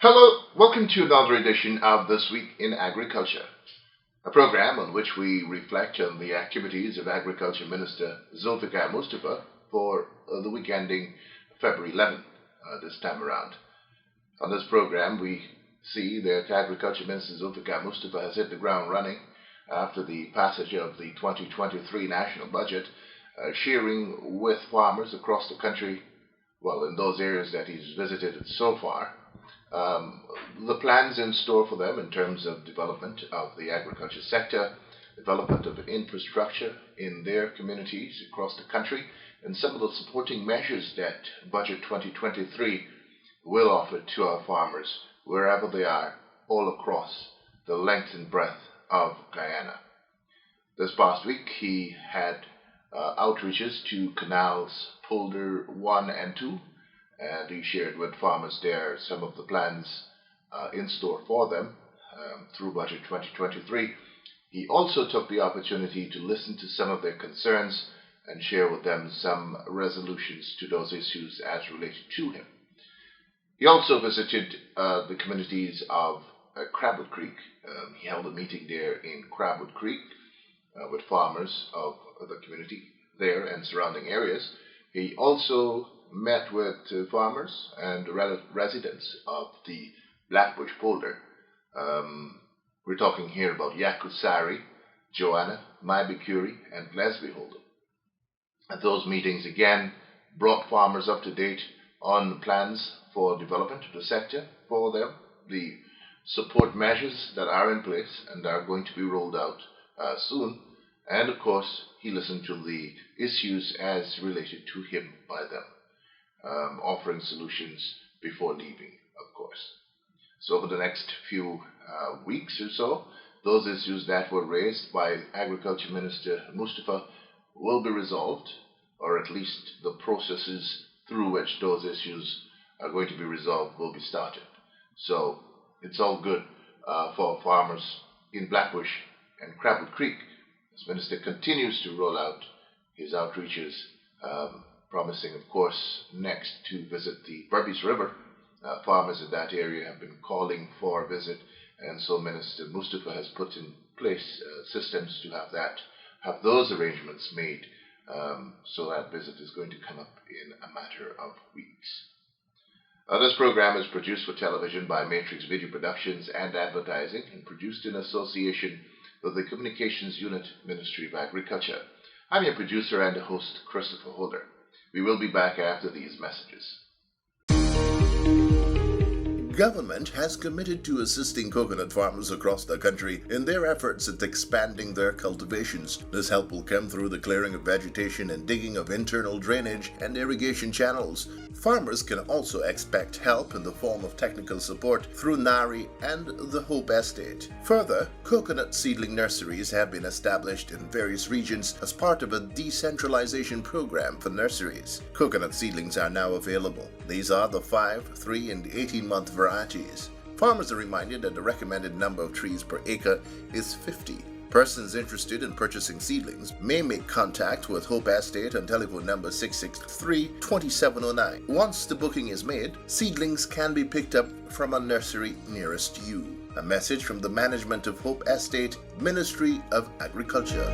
Hello, welcome to another edition of This Week in Agriculture, a program on which we reflect on the activities of Agriculture Minister Zulfikar Mustafa for the week ending February 11 this time around. On this program, we see that Agriculture Minister Zulfikar Mustafa has hit the ground running after the passage of the 2023 national budget, sharing with farmers across the country, well, in those areas that he's visited so far, the plans in store for them in terms of development of the agriculture sector, development of infrastructure in their communities across the country, and some of the supporting measures that Budget 2023 will offer to our farmers wherever they are all across the length and breadth of Guyana. This past week he had outreaches to Canal's Polder 1 and 2, and he shared with farmers there some of the plans in store for them through Budget 2023. He also took the opportunity to listen to some of their concerns and share with them some resolutions to those issues as related to him. He also visited the communities of Crabwood Creek. He held a meeting there in Crabwood Creek with farmers of the community there and surrounding areas. He also met with farmers and residents of the Blackbush Polder. We're talking here about Yakusari, Joanna, Maibikuri, and Leslie Holden. At those meetings again brought farmers up to date on plans for development of the sector for them, the support measures that are in place and are going to be rolled out soon, and of course he listened to the issues as related to him by them. Offering solutions before leaving, of course. So over the next few weeks or so, those issues that were raised by Agriculture Minister Mustafa will be resolved, or at least the processes through which those issues are going to be resolved will be started. So it's all good for farmers in Blackbush and Crabwood Creek as Minister continues to roll out his outreaches, promising, of course, next to visit the Berbice River. Farmers in that area have been calling for a visit, and so Minister Mustafa has put in place systems to have those arrangements made, so that visit is going to come up in a matter of weeks. This program is produced for television by Matrix Video Productions and Advertising, and produced in association with the Communications Unit, Ministry of Agriculture. I'm your producer and host, Christopher Holder. We will be back after these messages. Government has committed to assisting coconut farmers across the country in their efforts at expanding their cultivations. This help will come through the clearing of vegetation and digging of internal drainage and irrigation channels. Farmers can also expect help in the form of technical support through NARI and the Hope Estate. Further, coconut seedling nurseries have been established in various regions as part of a decentralization program for nurseries. Coconut seedlings are now available. These are the 5, 3, and 18-month varieties. Farmers are reminded that the recommended number of trees per acre is 50. Persons interested in purchasing seedlings may make contact with Hope Estate on telephone number 663-2709. Once the booking is made, seedlings can be picked up from a nursery nearest you. A message from the management of Hope Estate, Ministry of Agriculture.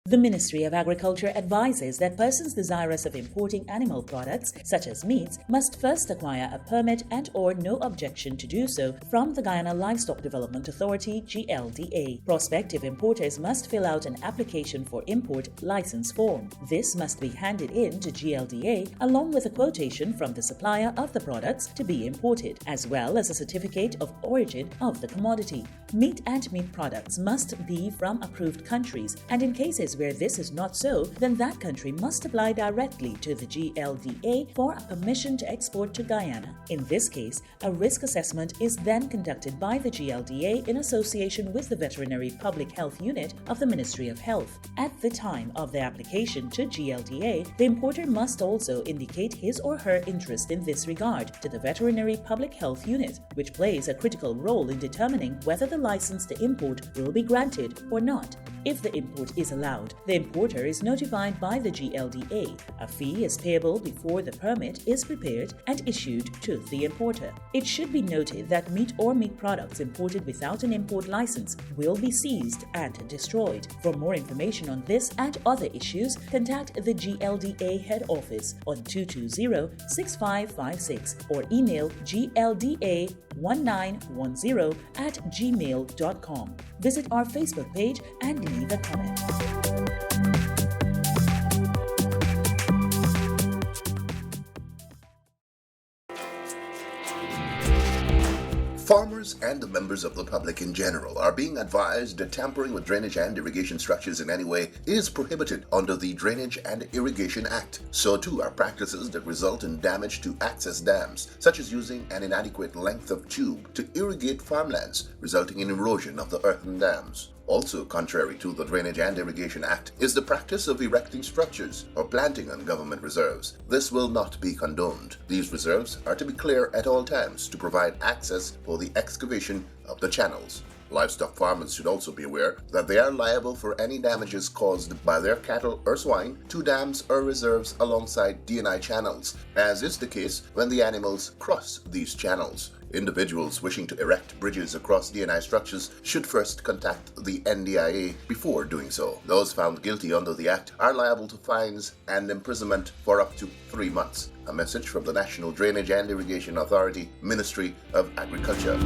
The Ministry of Agriculture advises that persons desirous of importing animal products, such as meats, must first acquire a permit and/or no objection to do so from the Guyana Livestock Development Authority (GLDA). Prospective importers must fill out an application for import license form. This must be handed in to GLDA along with a quotation from the supplier of the products to be imported, as well as a certificate of origin of the commodity. Meat and meat products must be from approved countries, and in cases where this is not so, then that country must apply directly to the GLDA for a permission to export to Guyana. In this case, a risk assessment is then conducted by the GLDA in association with the Veterinary Public Health Unit of the Ministry of Health. At the time of the application to GLDA, the importer must also indicate his or her interest in this regard to the Veterinary Public Health Unit, which plays a critical role in determining whether the license to import will be granted or not. If the import is allowed, rollout, the importer is notified by the GLDA. A fee is payable before the permit is prepared and issued to the importer. It should be noted that meat or meat products imported without an import license will be seized and destroyed. For more information on this and other issues, contact the GLDA head office on 220-6556 or email glda1910@gmail.com. Visit our Facebook page and leave a comment. Farmers and the members of the public in general are being advised that tampering with drainage and irrigation structures in any way is prohibited under the Drainage and Irrigation Act. So too are practices that result in damage to access dams, such as using an inadequate length of tube to irrigate farmlands, resulting in erosion of the earthen dams. Also contrary to the Drainage and Irrigation Act is the practice of erecting structures or planting on government reserves. This will not be condoned. These reserves are to be clear at all times to provide access for the excavation of the channels. Livestock farmers should also be aware that they are liable for any damages caused by their cattle or swine to dams or reserves alongside D&I channels, as is the case when the animals cross these channels. Individuals wishing to erect bridges across D&I structures should first contact the NDIA before doing so. Those found guilty under the Act are liable to fines and imprisonment for up to 3 months. A message from the National Drainage and Irrigation Authority, Ministry of Agriculture.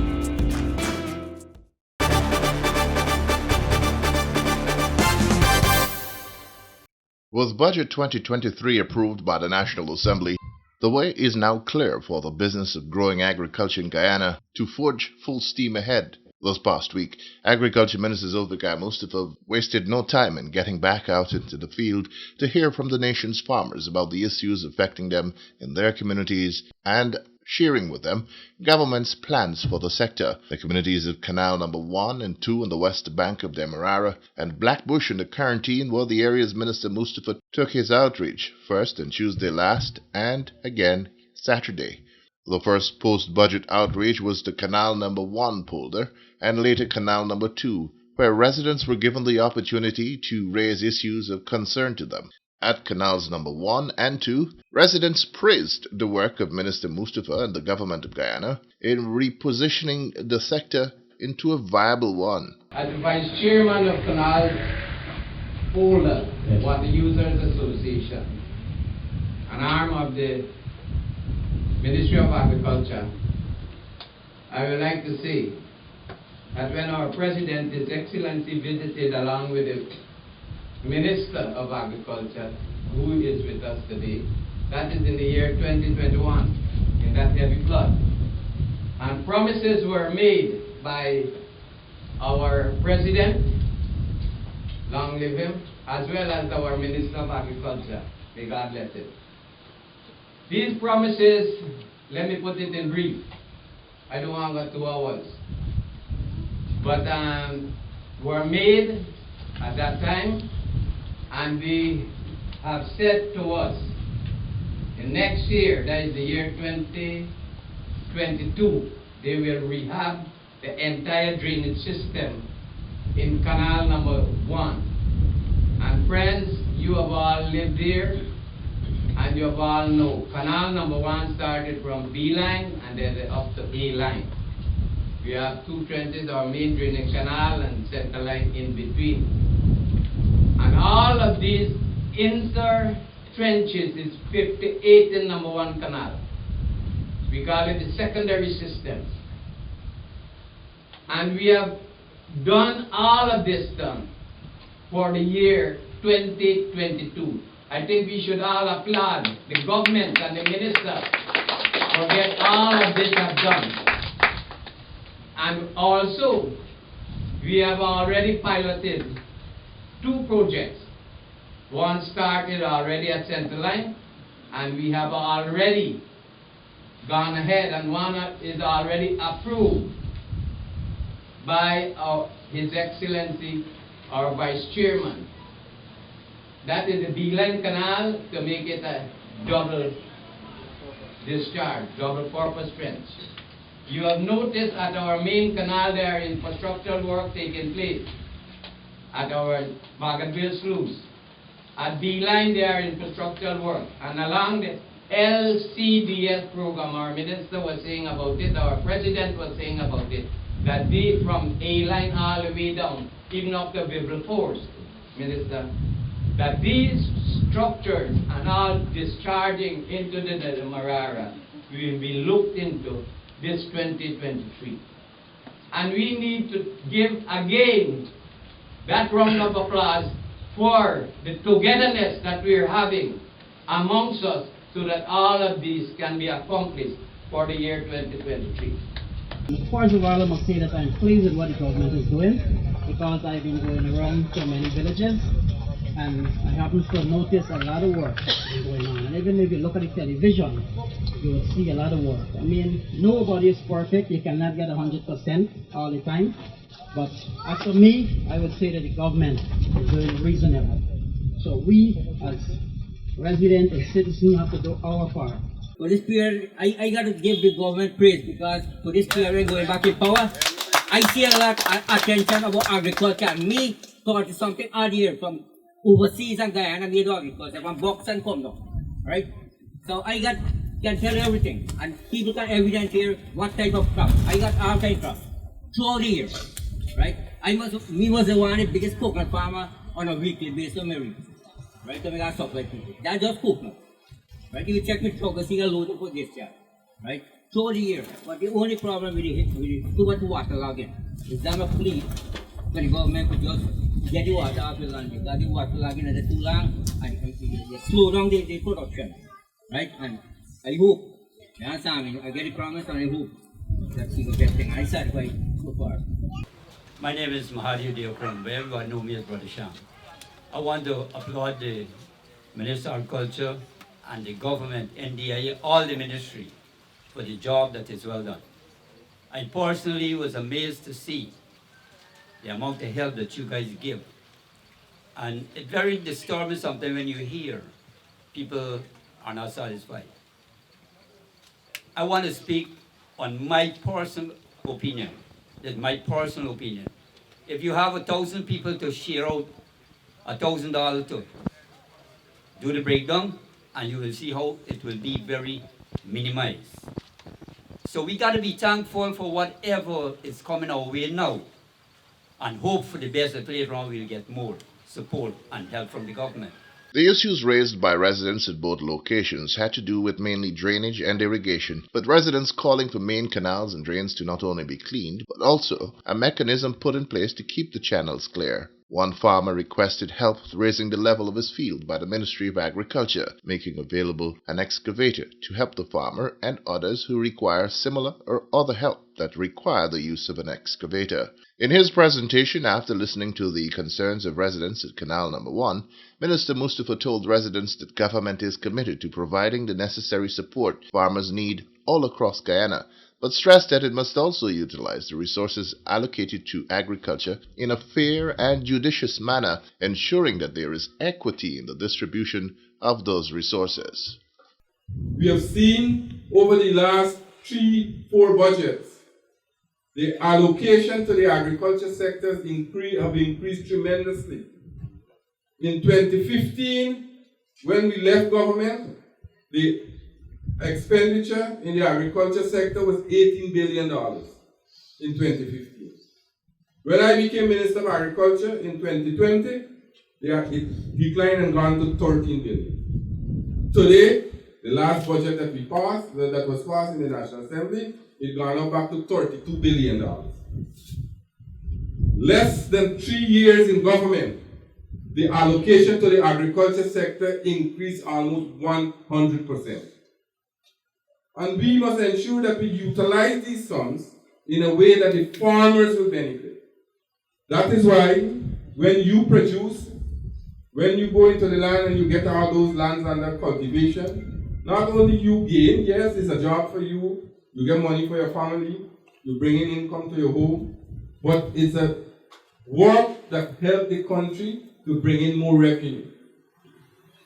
With Budget 2023 approved by the National Assembly, the way is now clear for the business of growing agriculture in Guyana to forge full steam ahead. This past week, Agriculture Minister Zulfikar Mustafa wasted no time in getting back out into the field to hear from the nation's farmers about the issues affecting them in their communities and sharing with them government's plans for the sector. The communities of Canal number 1 and 2 on the west bank of the Demerara and Blackbush in the Quarantine were the areas Minister Mustafa took his outreach, first on Tuesday last and again Saturday. The first post-budget outreach was to Canal number 1 polder and later Canal number 2, where residents were given the opportunity to raise issues of concern to them. At Canals number 1 and 2, residents praised the work of Minister Mustafa and the government of Guyana in repositioning the sector into a viable one. As the Vice Chairman of Canal Polder, Water Users Association, an arm of the Ministry of Agriculture, I would like to say that when our President, His Excellency, visited along with the Minister of Agriculture, who is with us today, that is in the year 2021, in that heavy flood. And promises were made by our President, long live him, as well as our Minister of Agriculture, may God bless him. These promises, let me put it in brief. I don't want to go 2 hours. But were made at that time, and we have said to us, in next year, that is the year 2022, they will rehab the entire drainage system in Canal number 1. And friends, you have all lived there, and you have all know, Canal number 1 started from B line and then up to A line. We have 2 trenches, our main draining canal and center line in between. And all of these inter trenches is 58 in number 1 canal. We call it the secondary system. And we have done all of this done for the year 2022. I think we should all applaud the government and the minister for getting all of this have done. And also, we have already piloted 2 projects. One started already at Centerline, and we have already gone ahead, and one is already approved by His Excellency, our Vice Chairman. That is the D-line canal to make it a double discharge, double purpose trench. You have noticed at our main canal there are infrastructural work taking place. at our Margaretville sluice. At B-line, there are infrastructural work. And along the LCDS program, our minister was saying about it, our president was saying about it, that they, from A-line all the way down, even up to Bible Force, Minister, that these structures and all discharging into the Marara will be looked into this 2023. And we need to give again that round of applause for the togetherness that we are having amongst us so that all of these can be accomplished for the year 2023. First of all, I must say that I'm pleased with what the government is doing because I've been going around so many villages and I happen to notice a lot of work going on. And even if you look at the television, you will see a lot of work. I mean, nobody is perfect. You cannot get 100% all the time. But as for me, I would say that the government is doing reasonable. So we, as residents and citizens, have to do our part. For this period, I got to give the government praise because for this period going back in power, I see a lot of attention about agriculture. And me thought something odd here from overseas and Guyana made agriculture from box and come now, right? So I can tell you everything, and people can evidence here what type of crop. I got all type of crop throughout the year, right? Me was the one the biggest coconut farmer on a weekly basis in America, right? So I got supply people. That's just coconut. Right, you check with truck, see a load for this year, right? Through the year. But the only problem with too much water logging is that a fleet, but the government could just get the water off the land. Because the water logging is too long and they slow down the production, right? And I hope, you understand me? I get the promise and I hope that she will get things. I satisfy so far. My name is Mahadir Deokram, but everyone knows me as Brother Sham. I want to applaud the Minister of Agriculture and the government, NDIA, all the ministry, for the job that is well done. I personally was amazed to see the amount of help that you guys give. And it's very disturbing sometimes when you hear people are not satisfied. I want to speak on my personal opinion. That's my personal opinion. If you have 1,000 people to share out $1,000 to do the breakdown, and you will see how it will be very minimized. So we got to be thankful for whatever is coming our way now, and hope for the best that later on we'll get more support and help from the government. The issues raised by residents at both locations had to do with mainly drainage and irrigation, with residents calling for main canals and drains to not only be cleaned, but also a mechanism put in place to keep the channels clear. One farmer requested help with raising the level of his field by the Ministry of Agriculture, making available an excavator to help the farmer and others who require similar or other help that require the use of an excavator. In his presentation, after listening to the concerns of residents at Canal Number 1, Minister Mustafa told residents that government is committed to providing the necessary support farmers need all across Guyana, but stressed that it must also utilize the resources allocated to agriculture in a fair and judicious manner, ensuring that there is equity in the distribution of those resources. We have seen over the last 3-4 budgets, the allocation to the agriculture sector have increased tremendously. In 2015, when we left government, the expenditure in the agriculture sector was $18 billion in 2015. When I became Minister of Agriculture in 2020, it declined and gone to $13 billion. Today, the last budget that we passed, that was passed in the National Assembly, it gone up back to $32 billion. Less than 3 years in government, the allocation to the agriculture sector increased almost 100%. And we must ensure that we utilize these funds in a way that the farmers will benefit. That is why when you produce, when you go into the land and you get all those lands under cultivation, not only you gain, yes, it's a job for you, you get money for your family, you bring in income to your home, but it's a work that helps the country to bring in more revenue.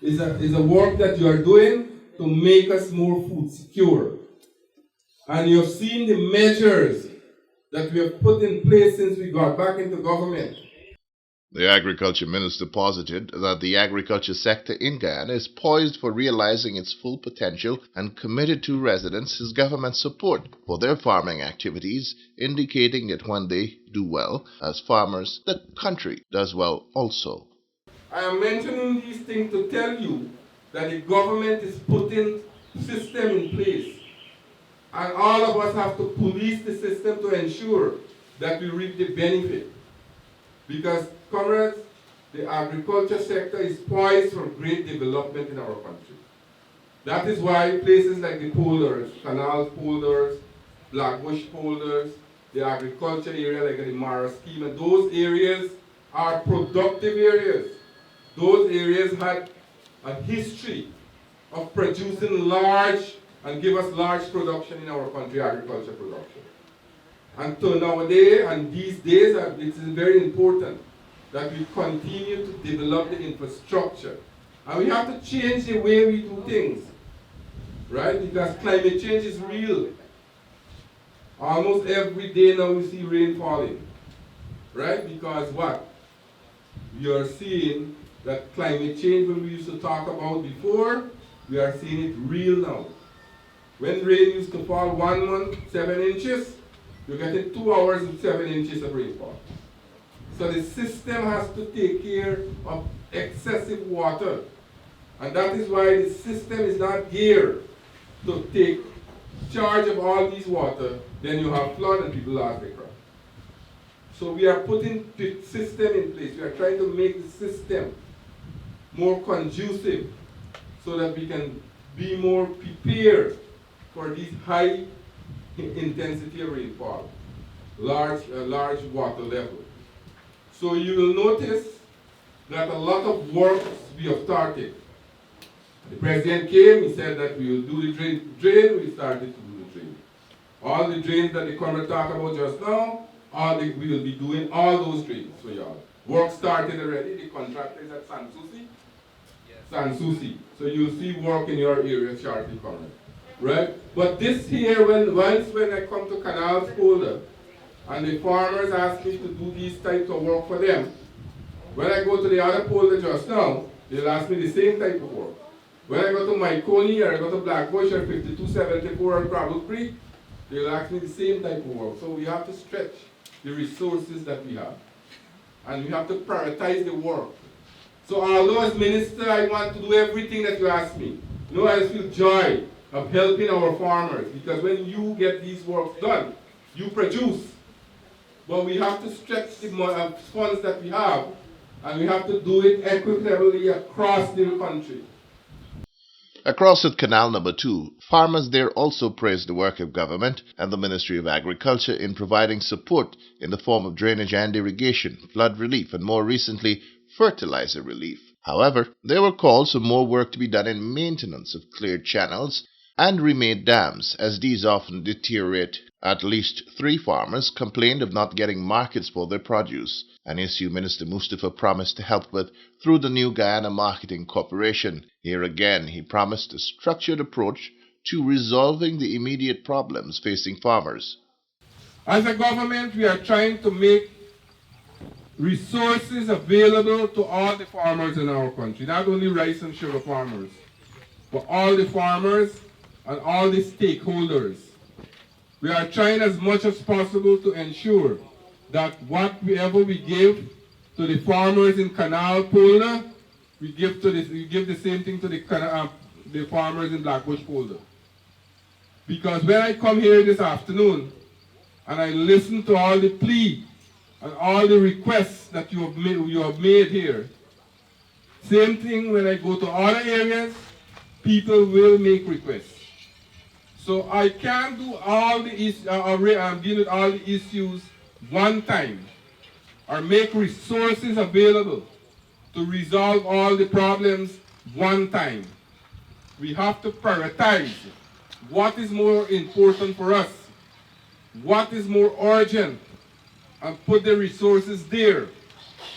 It's a work that you are doing to make us more food secure. And you have seen the measures that we have put in place since we got back into government. The Agriculture Minister posited that the agriculture sector in Guyana is poised for realizing its full potential and committed to residents his government's support for their farming activities, indicating that when they do well as farmers, the country does well also. I am mentioning these things to tell you that the government is putting system in place, and all of us have to police the system to ensure that we reap the benefit. Because, comrades, the agriculture sector is poised for great development in our country. That is why places like the polders, Canal polders, Blackbush polders, the agriculture area like the Mara scheme, and those areas are productive areas. Those areas had a history of producing large and give us large production in our country, agriculture production. And so nowadays, and these days, it is very important that we continue to develop the infrastructure. And we have to change the way we do things, right? Because climate change is real. Almost every day now we see rain falling, right? Because what? We are seeing that climate change, when we used to talk about before, we are seeing it real now. When rain used to fall 1 month, 7 inches, you're getting 2 hours with 7 inches of rainfall. So the system has to take care of excessive water. And that is why the system is not geared to take charge of all these water. Then you have flood and people lost their crop. So we are putting the system in place. We are trying to make the system more conducive so that we can be more prepared for these high intensity of rainfall, large water level. So you will notice that a lot of works we have started. The president came, he said that we will do the drain, we started to do the drain. All the drains that the comrade talked about just now, we will be doing all those drains for y'all. Work started already, the contractor is at Sanssouci. Sanssouci. So you'll see work in your area shortly coming. Right? But this here, once when I come to Canal's folder, and the farmers ask me to do these types of work for them, when I go to the other folder just now, they'll ask me the same type of work. When I go to Myconi or I go to Blackbush or 5274 or Gravel Creek, they'll ask me the same type of work. So we have to stretch the resources that we have. And we have to prioritize the work. So although as minister I want to do everything that you ask me, I just feel joy of helping our farmers, because when you get these works done, you produce. But we have to stretch the funds that we have, and we have to do it equitably across the country. Across at Canal number 2, farmers there also praised the work of government and the Ministry of Agriculture in providing support in the form of drainage and irrigation, flood relief, and more recently, fertilizer relief. However, there were calls for more work to be done in maintenance of cleared channels and remade dams, as these often deteriorate. At least 3 farmers complained of not getting markets for their produce, an issue Minister Mustafa promised to help with through the new Guyana Marketing Corporation. Here again, he promised a structured approach to resolving the immediate problems facing farmers. As a government, we are trying to make resources available to all the farmers in our country, not only rice and sugar farmers, but all the farmers and all the stakeholders. We are trying as much as possible to ensure that whatever we give to the farmers in Canal Polder, we give the same thing to the farmers in Blackbush Polder. Because when I come here this afternoon and I listen to all the plea and all the requests that you have made here, same thing when I go to other areas, people will make requests. So I can't do all the deal with all the issues one time, or make resources available to resolve all the problems one time. We have to prioritize what is more important for us, what is more urgent, and put the resources there.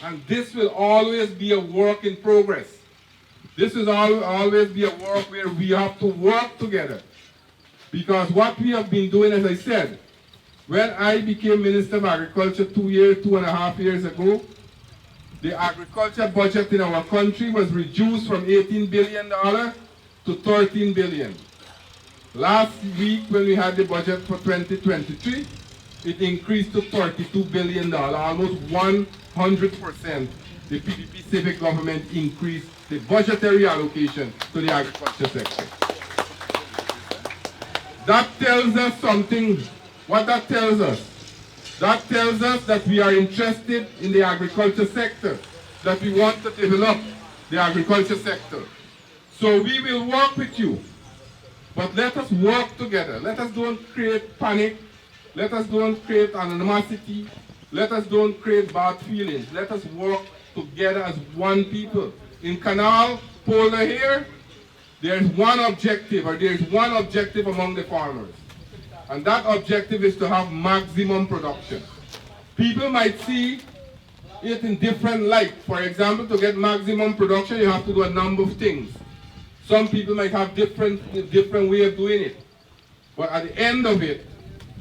And this will always be a work in progress. This will always be a work where we have to work together. Because what we have been doing, as I said, when I became Minister of Agriculture 2.5 years ago, the agriculture budget in our country was reduced from $18 billion to $13 billion. Last week, when we had the budget for 2023, it increased to $32 billion, almost 100%. The PDP civic government increased the budgetary allocation to the agriculture sector. That tells us something. What that tells us? That tells us that we are interested in the agriculture sector, that we want to develop the agriculture sector. So we will work with you, but let us work together. Let us don't create panic. Let us don't create animosity. Let us don't create bad feelings. Let us work together as one people. In Canal, Polder here, there is one objective among the farmers. And that objective is to have maximum production. People might see it in different light. For example, to get maximum production, you have to do a number of things. Some people might have different way of doing it. But at the end of it,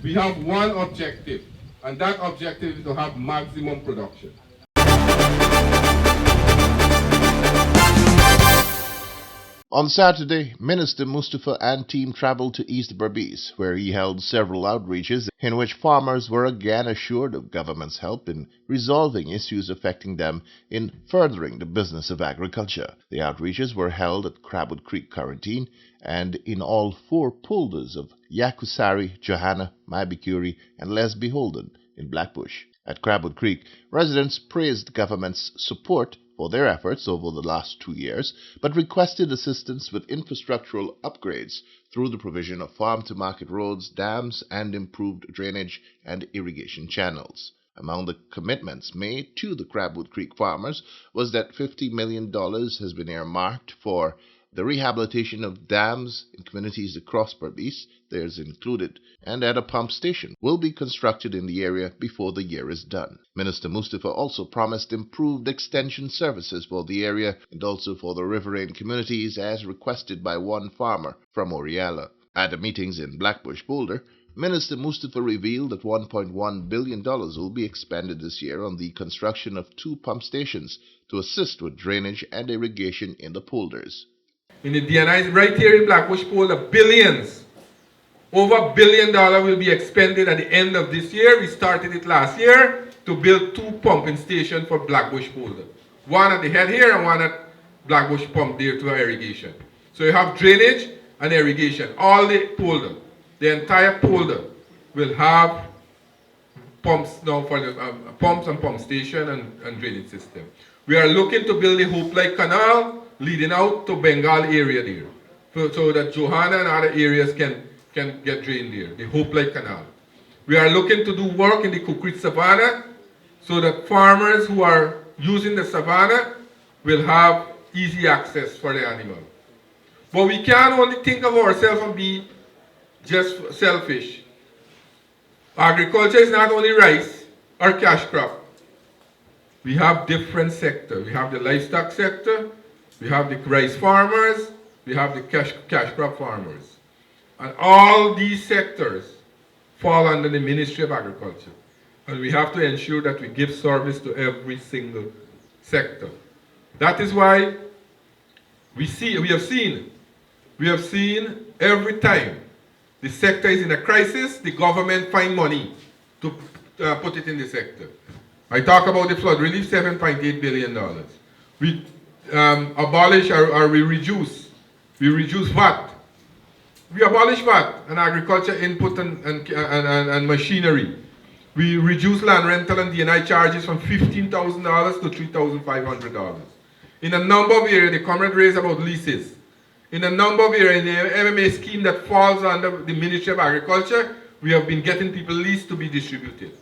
we have one objective, and that objective is to have maximum production. On Saturday, Minister Mustafa and team traveled to East Berbice, where he held several outreaches in which farmers were again assured of government's help in resolving issues affecting them in furthering the business of agriculture. The outreaches were held at Crabwood Creek Quarantine and in all 4 polders of Yakusari, Johanna, Maibikuri, and Les Beholden in Blackbush. At Crabwood Creek, residents praised government's support for their efforts over the last 2 years, but requested assistance with infrastructural upgrades through the provision of farm-to-market roads, dams, and improved drainage and irrigation channels. Among the commitments made to the Crabwood Creek farmers was that $50 million has been earmarked for the rehabilitation of dams in communities across Berbice, theirs included, and at a pump station will be constructed in the area before the year is done. Minister Mustafa also promised improved extension services for the area and also for the riverine communities as requested by one farmer from Oriala. At the meetings in Blackbush Boulder, Minister Mustafa revealed that $1.1 billion will be expended this year on the construction of 2 pump stations to assist with drainage and irrigation in the polders. In the DNI, right here in Blackbush Polder, billions, over $1 billion will be expended at the end of this year. We started it last year to build 2 pumping stations for Blackbush Polder. One at the head here and one at Blackbush Pump there to irrigation. So you have drainage and irrigation. All the polder, the entire polder will have pumps now for the pumps and pump station and drainage system. We are looking to build the Hope-like Canal leading out to Bengal area there, so that Johanna and other areas can get drained there, the Hope-like Canal. We are looking to do work in the Kukrit Savannah so that farmers who are using the savannah will have easy access for the animal. But we can't only think of ourselves and be just selfish. Agriculture is not only rice or cash crop. We have different sectors. We have the livestock sector, we have the rice farmers, we have the cash crop farmers. And all these sectors fall under the Ministry of Agriculture. And we have to ensure that we give service to every single sector. That is why we have seen every time the sector is in a crisis, the government find money to put it in the sector. I talk about the flood relief, $7.8 billion. We abolish or we reduce VAT. We abolish VAT on agriculture input and machinery. We reduce land rental and D&I charges from $15,000 to $3,500. In a number of areas, the comment raised about leases. In a number of areas, in the MMA scheme that falls under the Ministry of Agriculture, we have been getting people leased to be distributed.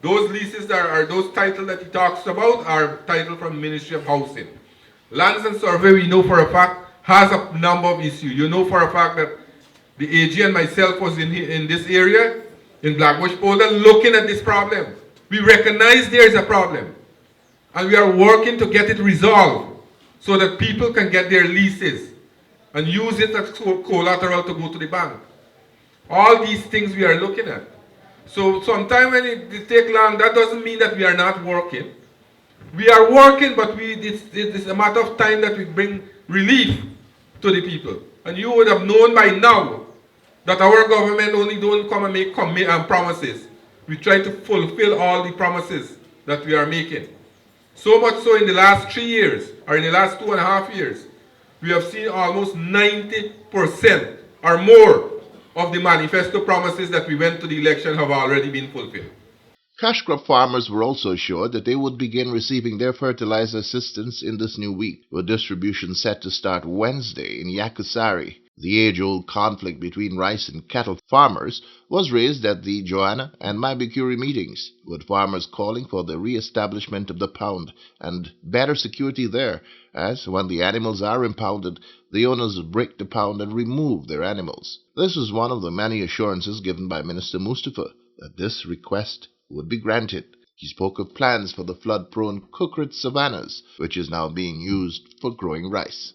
Those leases those titles that he talks about are titles from Ministry of Housing. Lands and Survey, we know for a fact, has a number of issues. You know for a fact that the AG and myself was in this area, in Blackbush Polder, looking at this problem. We recognize there is a problem. And we are working to get it resolved so that people can get their leases and use it as collateral to go to the bank. All these things we are looking at. So sometimes when it take long, that doesn't mean that we are not working. We are working, but it's a matter of time that we bring relief to the people. And you would have known by now that our government only don't come and make promises. We try to fulfill all the promises that we are making. So much so in the last 3 years, or in the last 2.5 years, we have seen almost 90% or more of the manifesto promises that we went to the election have already been fulfilled. Cash crop farmers were also assured that they would begin receiving their fertilizer assistance in this new week, with distribution set to start Wednesday in Yakusari. The age-old conflict between rice and cattle farmers was raised at the Joanna and Maibikuri meetings, with farmers calling for the re-establishment of the pound and better security there, as when the animals are impounded, the owners break the pound and remove their animals. This was one of the many assurances given by Minister Mustafa that this request would be granted. He spoke of plans for the flood-prone Kukrit savannas, which is now being used for growing rice.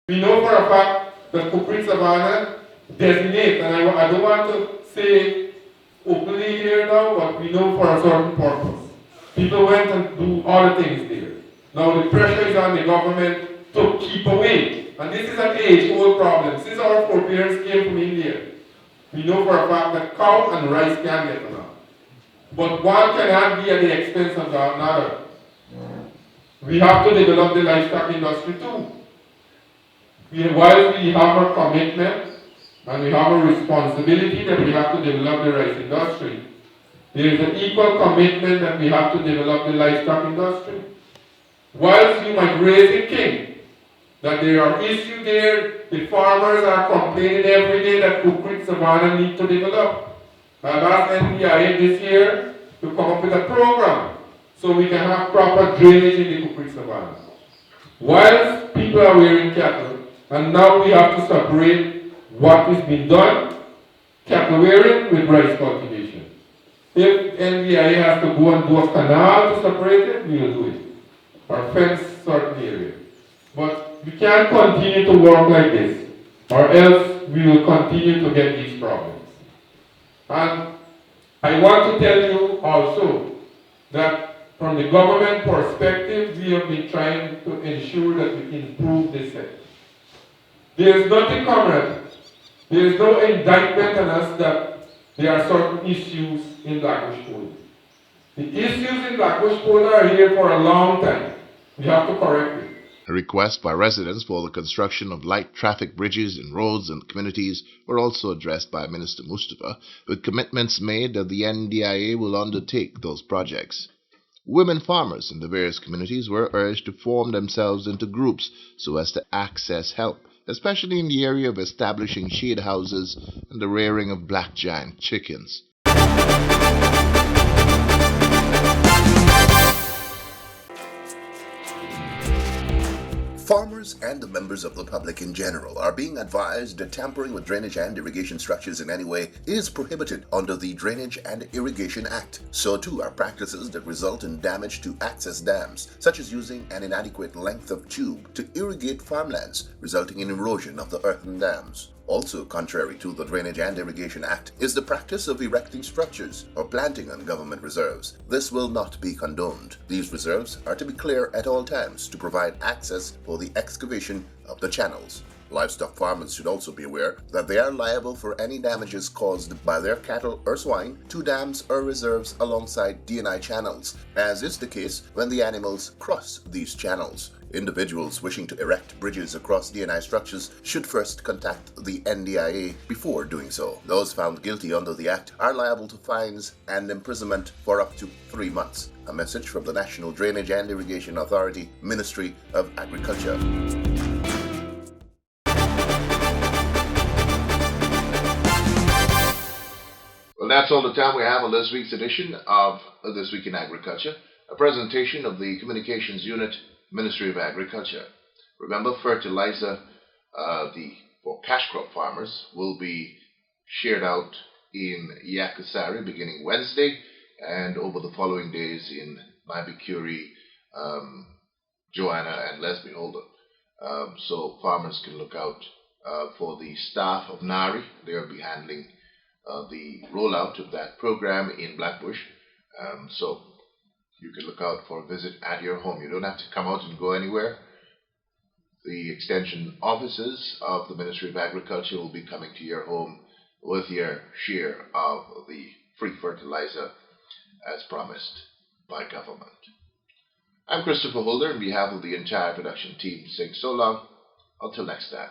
We know for a fact that Kukrit savanna designate, and I don't want to say openly here now, but we know for a certain purpose. People went and do other things there. Now the pressure is on the government to keep away. And this is an age-old problem. Since our forebears came from India, we know for a fact that cow and rice can get along. But one cannot be at the expense of another. We have to develop the livestock industry too. While we have our commitment and we have a responsibility that we have to develop the rice industry, there is an equal commitment that we have to develop the livestock industry. Whilst you might raise a king, that there are issues there, the farmers are complaining every day that Kukrit savanna need to develop. I've asked NDIA this year to come up with a program so we can have proper drainage in the Kukrit savanna. Whilst people are rearing cattle, and now we have to separate what is being done, cattle rearing with rice cultivation. If NDIA has to go and do a canal to separate it, we will do it. Or fence certain areas. But we can't continue to work like this, or else we will continue to get these problems. And I want to tell you also that from the government perspective, we have been trying to ensure that we improve this sector. There is nothing, comrade. There is no indictment on us that there are certain issues in Blackbush Pole. The issues in Blackbush Pole are here for a long time. We have to correct it. A request by residents for the construction of light traffic bridges in roads and communities were also addressed by Minister Mustafa, with commitments made that the NDIA will undertake those projects. Women farmers in the various communities were urged to form themselves into groups so as to access help, especially in the area of establishing shade houses and the rearing of black giant chickens. Farmers and the members of the public in general are being advised that tampering with drainage and irrigation structures in any way is prohibited under the Drainage and Irrigation Act. So too are practices that result in damage to access dams, such as using an inadequate length of tube to irrigate farmlands, resulting in erosion of the earthen dams. Also contrary to the Drainage and Irrigation Act is the practice of erecting structures or planting on government reserves. This will not be condoned. These reserves are to be clear at all times to provide access for the excavation of the channels. Livestock farmers should also be aware that they are liable for any damages caused by their cattle or swine to dams or reserves alongside D&I channels, as is the case when the animals cross these channels. Individuals wishing to erect bridges across D&I structures should first contact the NDIA before doing so. Those found guilty under the Act are liable to fines and imprisonment for up to 3 months. A message from the National Drainage and Irrigation Authority, Ministry of Agriculture. Well, that's all the time we have on this week's edition of This Week in Agriculture, a presentation of the Communications Unit, Ministry of Agriculture. Remember, fertilizer for cash crop farmers will be shared out in Yakusari beginning Wednesday and over the following days in Maibikuri, Joanna and Leslie Holder. So farmers can look out for the staff of NARI. They'll be handling the rollout of that program in Blackbush. So You can look out for a visit at your home. You don't have to come out and go anywhere. The extension offices of the Ministry of Agriculture will be coming to your home with your share of the free fertilizer as promised by government. I'm Christopher Holder on behalf of the entire production team saying so long, until next time.